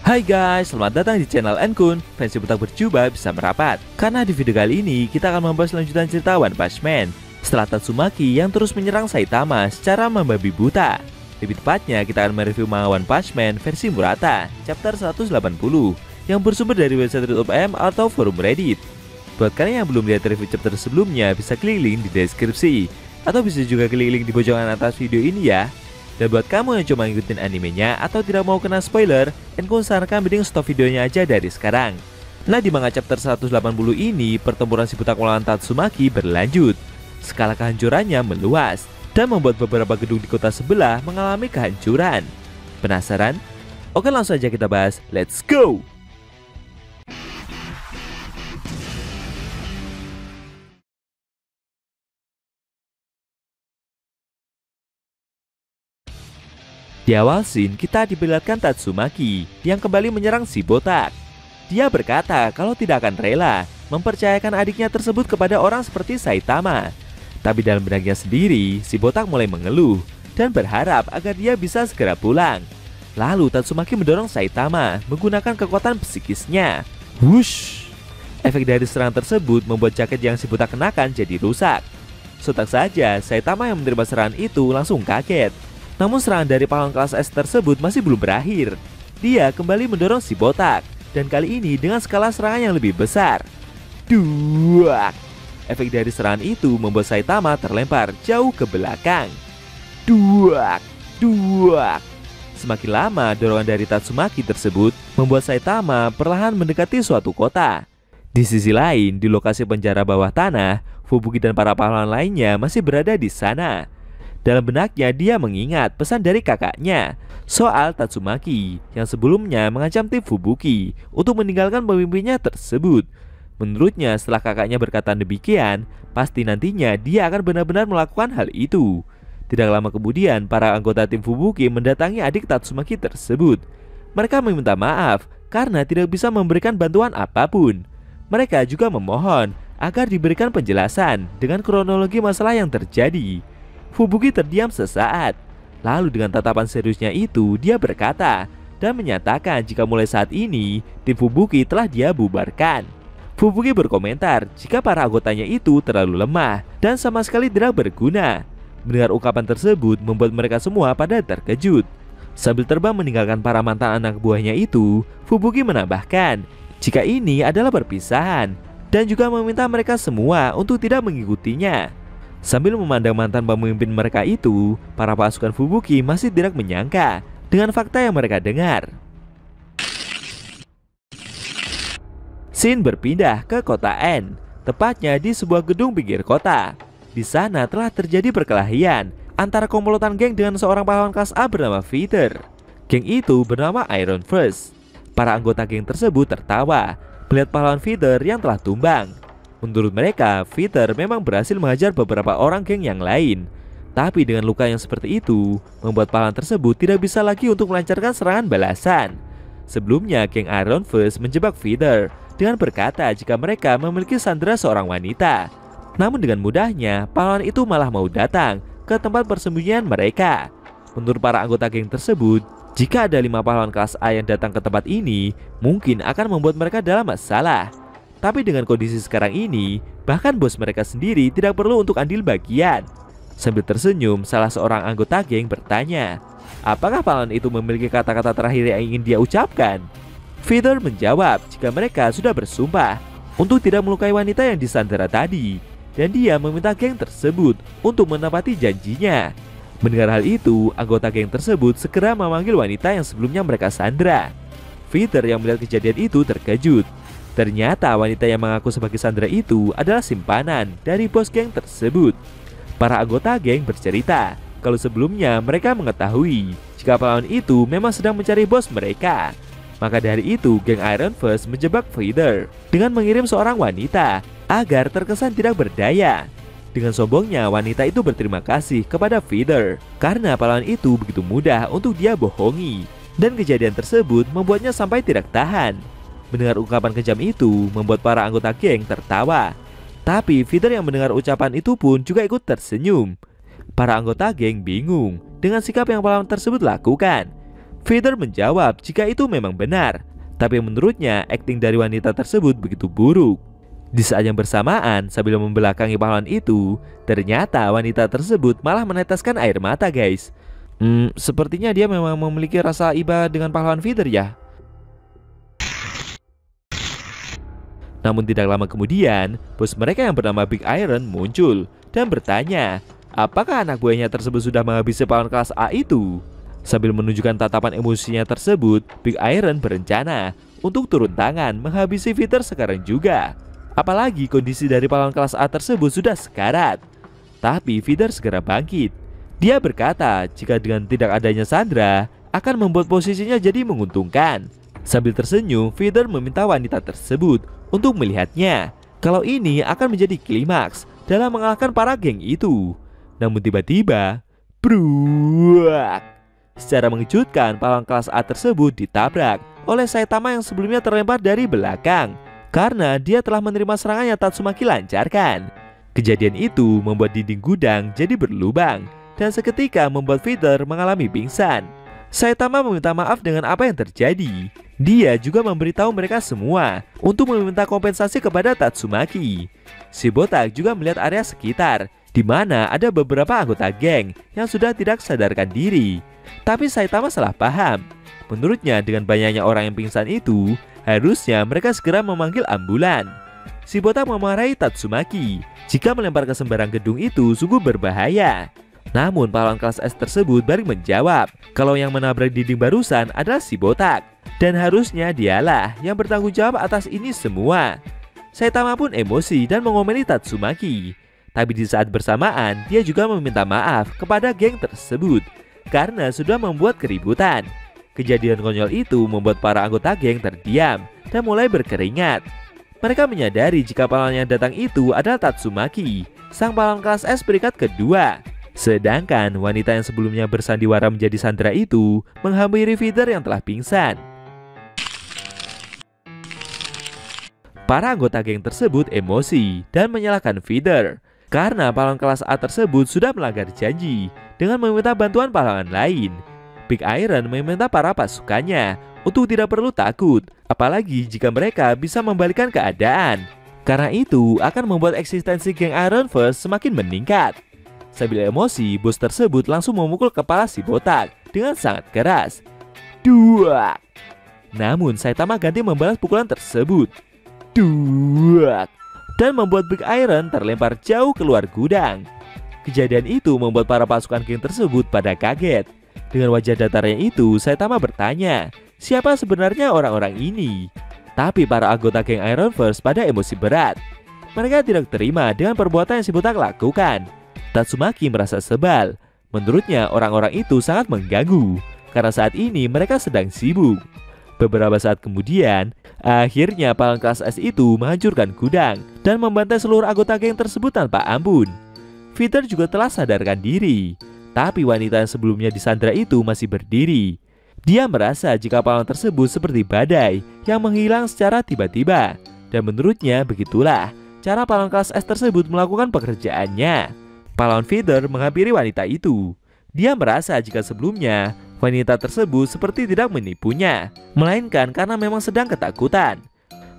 Hai guys, selamat datang di channel Enkun. Fans Ciputak berjubah bisa merapat. Karena di video kali ini kita akan membahas lanjutan cerita One Punch Man setelah Tatsumaki yang terus menyerang Saitama secara membabi buta. Lebih tepatnya kita akan mereview manga One Punch Man versi Murata chapter 180 yang bersumber dari website Reddit.m atau forum Reddit. Buat kalian yang belum lihat review chapter sebelumnya, bisa klik link di deskripsi atau bisa juga klik link di pojokan atas video ini ya. Dan buat kamu yang cuma ngikutin animenya atau tidak mau kena spoiler, Enkun sarankan mending stop videonya aja dari sekarang. Nah, di manga chapter 180 ini, pertempuran Ciputak melawan Tatsumaki berlanjut. Skala kehancurannya meluas dan membuat beberapa gedung di kota sebelah mengalami kehancuran. Penasaran? Oke, langsung aja kita bahas. Let's go! Di awal scene, kita diperlihatkan Tatsumaki yang kembali menyerang si botak. Dia berkata kalau tidak akan rela mempercayakan adiknya tersebut kepada orang seperti Saitama. Tapi dalam benaknya sendiri, si botak mulai mengeluh dan berharap agar dia bisa segera pulang. Lalu Tatsumaki mendorong Saitama menggunakan kekuatan psikisnya. Wush! Efek dari serangan tersebut membuat jaket yang si botak kenakan jadi rusak. Sontak saja, Saitama yang menerima serangan itu langsung kaget. Namun serangan dari pahlawan kelas S tersebut masih belum berakhir. Dia kembali mendorong si botak, dan kali ini dengan skala serangan yang lebih besar. Duak! Efek dari serangan itu membuat Saitama terlempar jauh ke belakang. Duak! Duak! Semakin lama dorongan dari Tatsumaki tersebut membuat Saitama perlahan mendekati suatu kota. Di sisi lain, di lokasi penjara bawah tanah, Fubuki dan para pahlawan lainnya masih berada di sana. Dalam benaknya dia mengingat pesan dari kakaknya soal Tatsumaki yang sebelumnya mengancam tim Fubuki untuk meninggalkan pemimpinnya tersebut. Menurutnya setelah kakaknya berkata demikian, pasti nantinya dia akan benar-benar melakukan hal itu. Tidak lama kemudian para anggota tim Fubuki mendatangi adik Tatsumaki tersebut. Mereka meminta maaf karena tidak bisa memberikan bantuan apapun. Mereka juga memohon agar diberikan penjelasan dengan kronologi masalah yang terjadi. Fubuki terdiam sesaat. Lalu dengan tatapan seriusnya itu, dia berkata dan menyatakan jika mulai saat ini tim Fubuki telah dia bubarkan. Fubuki berkomentar jika para anggotanya itu terlalu lemah dan sama sekali tidak berguna. Mendengar ungkapan tersebut membuat mereka semua pada terkejut. Sambil terbang meninggalkan para mantan anak buahnya itu, Fubuki menambahkan jika ini adalah perpisahan dan juga meminta mereka semua untuk tidak mengikutinya. Sambil memandang mantan pemimpin mereka itu, para pasukan Fubuki masih tidak menyangka dengan fakta yang mereka dengar. Scene berpindah ke kota N, tepatnya di sebuah gedung pinggir kota. Di sana telah terjadi perkelahian antara komplotan geng dengan seorang pahlawan kelas A bernama Fighter. Geng itu bernama Iron Fist. Para anggota geng tersebut tertawa melihat pahlawan Fighter yang telah tumbang. Menurut mereka, Fighter memang berhasil mengajar beberapa orang geng yang lain. Tapi dengan luka yang seperti itu, membuat pahlawan tersebut tidak bisa lagi untuk melancarkan serangan balasan. Sebelumnya, geng Iron Fist menjebak Fighter dengan berkata jika mereka memiliki sandera seorang wanita. Namun dengan mudahnya, pahlawan itu malah mau datang ke tempat persembunyian mereka. Menurut para anggota geng tersebut, jika ada 5 pahlawan kelas A yang datang ke tempat ini, mungkin akan membuat mereka dalam masalah. Tapi dengan kondisi sekarang ini, bahkan bos mereka sendiri tidak perlu untuk andil bagian. Sambil tersenyum, salah seorang anggota geng bertanya, apakah pahlawan itu memiliki kata-kata terakhir yang ingin dia ucapkan? Fighter menjawab jika mereka sudah bersumpah untuk tidak melukai wanita yang disandera tadi, dan dia meminta geng tersebut untuk menepati janjinya. Mendengar hal itu, anggota geng tersebut segera memanggil wanita yang sebelumnya mereka sandera. Fighter yang melihat kejadian itu terkejut. Ternyata wanita yang mengaku sebagai sandera itu adalah simpanan dari bos geng tersebut. Para anggota geng bercerita kalau sebelumnya mereka mengetahui jika pahlawan itu memang sedang mencari bos mereka. Maka dari itu geng Iron Fist menjebak Fighter dengan mengirim seorang wanita agar terkesan tidak berdaya. Dengan sombongnya wanita itu berterima kasih kepada Fighter karena pahlawan itu begitu mudah untuk dia bohongi. Dan kejadian tersebut membuatnya sampai tidak tahan. Mendengar ungkapan kejam itu membuat para anggota geng tertawa. Tapi Fighter yang mendengar ucapan itu pun juga ikut tersenyum. Para anggota geng bingung dengan sikap yang pahlawan tersebut lakukan. Feather menjawab jika itu memang benar, tapi menurutnya akting dari wanita tersebut begitu buruk. Di saat yang bersamaan, sambil membelakangi pahlawan itu, ternyata wanita tersebut malah meneteskan air mata, guys. Sepertinya dia memang memiliki rasa iba dengan pahlawan Feather ya. Namun tidak lama kemudian, bos mereka yang bernama Big Iron muncul dan bertanya, apakah anak buahnya tersebut sudah menghabisi pahlawan kelas A itu? Sambil menunjukkan tatapan emosinya tersebut, Big Iron berencana untuk turun tangan menghabisi Feather sekarang juga. Apalagi kondisi dari pahlawan kelas A tersebut sudah sekarat. Tapi Feather segera bangkit. Dia berkata jika dengan tidak adanya Sandra akan membuat posisinya jadi menguntungkan. Sambil tersenyum, Feather meminta wanita tersebut untuk melihatnya kalau ini akan menjadi klimaks dalam mengalahkan para geng itu. Namun tiba-tiba, bruak! Secara mengejutkan, pahlawan kelas A tersebut ditabrak oleh Saitama yang sebelumnya terlempar dari belakang karena dia telah menerima serangan yang Tatsumaki lancarkan. Kejadian itu membuat dinding gudang jadi berlubang dan seketika membuat Feather mengalami pingsan. Saitama meminta maaf dengan apa yang terjadi. Dia juga memberitahu mereka semua untuk meminta kompensasi kepada Tatsumaki. Si botak juga melihat area sekitar di mana ada beberapa anggota geng yang sudah tidak sadarkan diri. Tapi Saitama salah paham. Menurutnya dengan banyaknya orang yang pingsan itu, harusnya mereka segera memanggil ambulan. Si botak memarahi Tatsumaki jika melempar ke sembarang gedung itu sungguh berbahaya. Namun pahlawan kelas S tersebut balik menjawab kalau yang menabrak dinding barusan adalah si botak dan harusnya dialah yang bertanggung jawab atas ini semua. Saitama pun emosi dan mengomeli Tatsumaki. Tapi di saat bersamaan dia juga meminta maaf kepada geng tersebut karena sudah membuat keributan. Kejadian konyol itu membuat para anggota geng terdiam dan mulai berkeringat. Mereka menyadari jika pahlawan yang datang itu adalah Tatsumaki, sang pahlawan kelas S peringkat kedua. Sedangkan wanita yang sebelumnya bersandiwara menjadi Sandra itu menghampiri Feather yang telah pingsan. Para anggota geng tersebut emosi dan menyalahkan Feather karena pahlawan kelas A tersebut sudah melanggar janji dengan meminta bantuan pahlawan lain. Big Iron meminta para pasukannya untuk tidak perlu takut, apalagi jika mereka bisa membalikkan keadaan. Karena itu akan membuat eksistensi geng Ironverse semakin meningkat. Sambil emosi, bos tersebut langsung memukul kepala si botak dengan sangat keras. Duak! Namun Saitama ganti membalas pukulan tersebut. Duak! Dan membuat Big Iron terlempar jauh keluar gudang. Kejadian itu membuat para pasukan geng tersebut pada kaget. Dengan wajah datarnya itu, Saitama bertanya, siapa sebenarnya orang-orang ini? Tapi para anggota geng Ironverse pada emosi berat. Mereka tidak terima dengan perbuatan yang si botak lakukan. Tatsumaki merasa sebal. Menurutnya orang-orang itu sangat mengganggu karena saat ini mereka sedang sibuk. Beberapa saat kemudian, akhirnya pahlawan kelas S itu menghancurkan gudang dan membantai seluruh anggota geng tersebut tanpa ampun. Feather juga telah sadarkan diri, tapi wanita yang sebelumnya disandra itu masih berdiri. Dia merasa jika pahlawan tersebut seperti badai yang menghilang secara tiba-tiba, dan menurutnya begitulah cara pahlawan kelas S tersebut melakukan pekerjaannya. Pahlawan Feather menghampiri wanita itu. Dia merasa jika sebelumnya wanita tersebut seperti tidak menipunya, melainkan karena memang sedang ketakutan.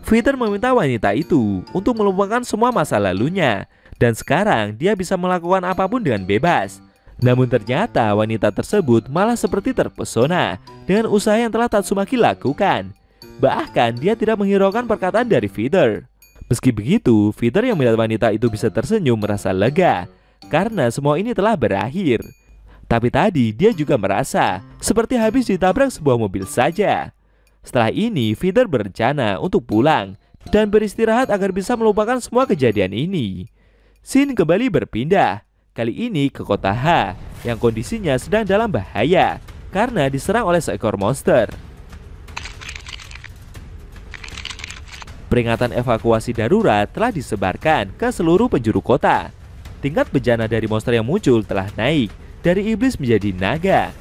Feather meminta wanita itu untuk melupakan semua masa lalunya, dan sekarang dia bisa melakukan apapun dengan bebas. Namun ternyata wanita tersebut malah seperti terpesona dengan usaha yang telah Tatsumaki lakukan. Bahkan dia tidak menghiraukan perkataan dari Feather. Meski begitu, Feather yang melihat wanita itu bisa tersenyum merasa lega karena semua ini telah berakhir. Tapi tadi dia juga merasa seperti habis ditabrak sebuah mobil saja. Setelah ini Feather berencana untuk pulang dan beristirahat agar bisa melupakan semua kejadian ini. Scene kembali berpindah, kali ini ke kota H yang kondisinya sedang dalam bahaya karena diserang oleh seekor monster. Peringatan evakuasi darurat telah disebarkan ke seluruh penjuru kota. Tingkat bejana dari monster yang muncul telah naik dari iblis menjadi naga.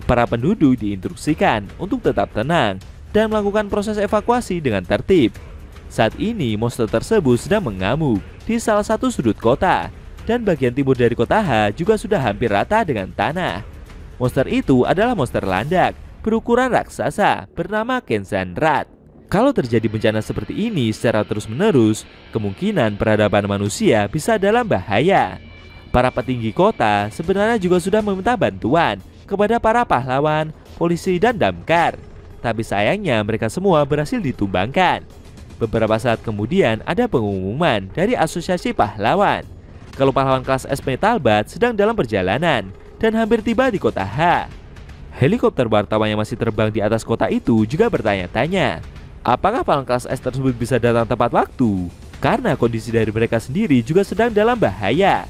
Para penduduk diinstruksikan untuk tetap tenang dan melakukan proses evakuasi dengan tertib. Saat ini monster tersebut sedang mengamuk di salah satu sudut kota, dan bagian timur dari kota H juga sudah hampir rata dengan tanah. Monster itu adalah monster landak berukuran raksasa bernama Kensan Rat. Kalau terjadi bencana seperti ini secara terus-menerus, kemungkinan peradaban manusia bisa dalam bahaya. Para petinggi kota sebenarnya juga sudah meminta bantuan kepada para pahlawan, polisi, dan damkar. Tapi sayangnya mereka semua berhasil ditumbangkan. Beberapa saat kemudian ada pengumuman dari Asosiasi Pahlawan kalau pahlawan kelas S Metalbat sedang dalam perjalanan dan hampir tiba di kota H. Helikopter wartawan yang masih terbang di atas kota itu juga bertanya-tanya, apakah pahlawan kelas S tersebut bisa datang tepat waktu? Karena kondisi dari mereka sendiri juga sedang dalam bahaya.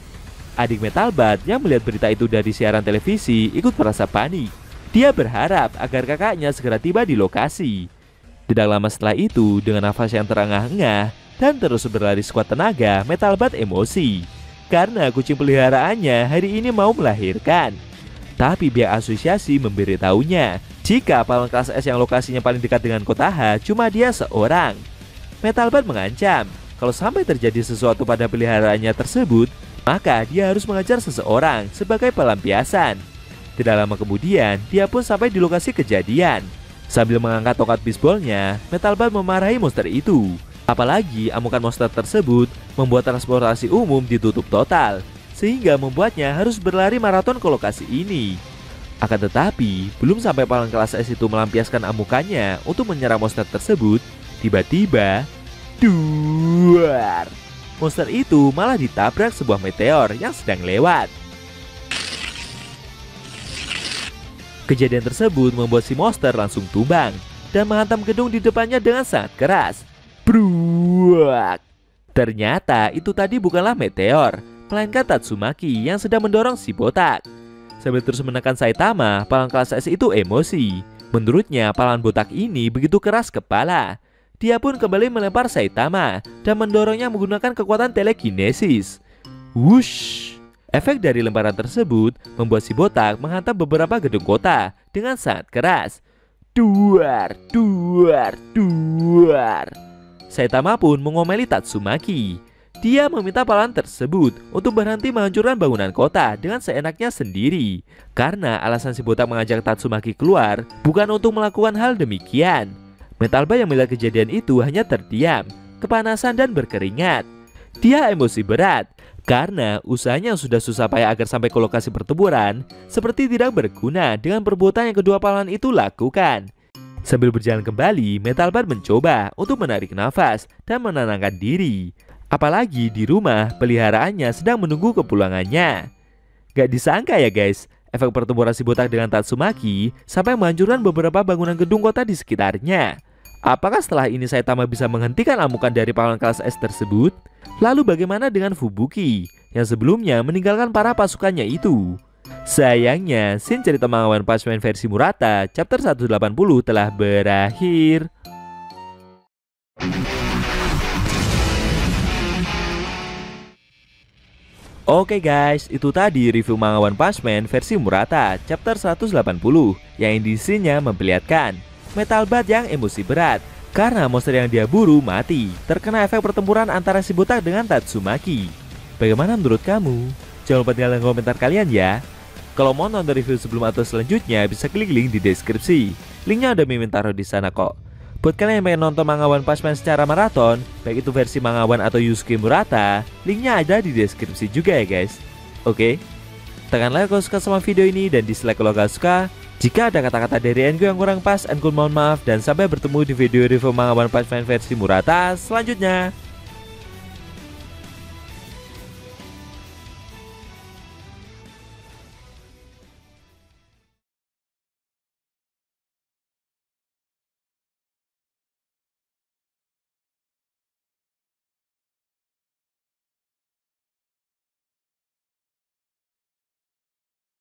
Adik Metalbat yang melihat berita itu dari siaran televisi ikut merasa panik. Dia berharap agar kakaknya segera tiba di lokasi. Tidak lama setelah itu, dengan nafas yang terengah-engah dan terus berlari sekuat tenaga, Metalbat emosi karena kucing peliharaannya hari ini mau melahirkan. Tapi pihak asosiasi memberitahunya jika pahlawan kelas S yang lokasinya paling dekat dengan kota H cuma dia seorang. Metalbat mengancam kalau sampai terjadi sesuatu pada peliharaannya tersebut, maka dia harus mengajar seseorang sebagai pelampiasan. Tidak lama kemudian, dia pun sampai di lokasi kejadian. Sambil mengangkat tongkat bisbolnya, Metalbat memarahi monster itu. Apalagi amukan monster tersebut membuat transportasi umum ditutup total, sehingga membuatnya harus berlari maraton ke lokasi ini. Akan tetapi, belum sampai pahlawan kelas S itu melampiaskan amukannya untuk menyerang monster tersebut, tiba-tiba, duar! Monster itu malah ditabrak sebuah meteor yang sedang lewat. Kejadian tersebut membuat si monster langsung tumbang dan menghantam gedung di depannya dengan sangat keras. Bruak! Ternyata itu tadi bukanlah meteor, melainkan Tatsumaki yang sedang mendorong si botak. Sambil terus menekan Saitama, pahlawan kelas S itu emosi. Menurutnya pahlawan botak ini begitu keras kepala. Dia pun kembali melempar Saitama dan mendorongnya menggunakan kekuatan telekinesis. Wush! Efek dari lemparan tersebut membuat si botak menghantam beberapa gedung kota dengan sangat keras. Duar, duar, duar. Saitama pun mengomeli Tatsumaki. Dia meminta pahlawan tersebut untuk berhenti menghancurkan bangunan kota dengan seenaknya sendiri. Karena alasan si botak mengajak Tatsumaki keluar bukan untuk melakukan hal demikian. Metalbat yang melihat kejadian itu hanya terdiam, kepanasan dan berkeringat. Dia emosi berat karena usahanya yang sudah susah payah agar sampai ke lokasi pertempuran seperti tidak berguna dengan perbuatan yang kedua pahlawan itu lakukan. Sambil berjalan kembali, Metalbat mencoba untuk menarik nafas dan menenangkan diri. Apalagi di rumah peliharaannya sedang menunggu kepulangannya. Gak disangka ya guys, efek pertempuran si botak dengan Tatsumaki sampai menghancurkan beberapa bangunan gedung kota di sekitarnya. Apakah setelah ini Saitama bisa menghentikan amukan dari pahlawan kelas S tersebut? Lalu bagaimana dengan Fubuki yang sebelumnya meninggalkan para pasukannya itu? Sayangnya, scene cerita manga One Punch Man versi Murata chapter 180 telah berakhir. Oke guys, itu tadi review manga One Punch Man versi Murata chapter 180 yang indisinya memperlihatkan Metalbat yang emosi berat karena monster yang dia buru mati terkena efek pertempuran antara si botak dengan Tatsumaki. Bagaimana menurut kamu? Jangan lupa tinggalkan komentar kalian ya. Kalau mau nonton review sebelum atau selanjutnya bisa klik link di deskripsi. Linknya udah Mimin taruh di sana kok. Buat kalian yang pengen nonton manga One Punch Man secara maraton, baik itu versi manga One atau Yusuke Murata, linknya ada di deskripsi juga ya guys. Oke, tekan like kalau suka sama video ini dan dislike kalau gak suka. Jika ada kata-kata dari Engo yang kurang pas, Engo mohon maaf dan sampai bertemu di video review manga One Punch Man versi Murata selanjutnya.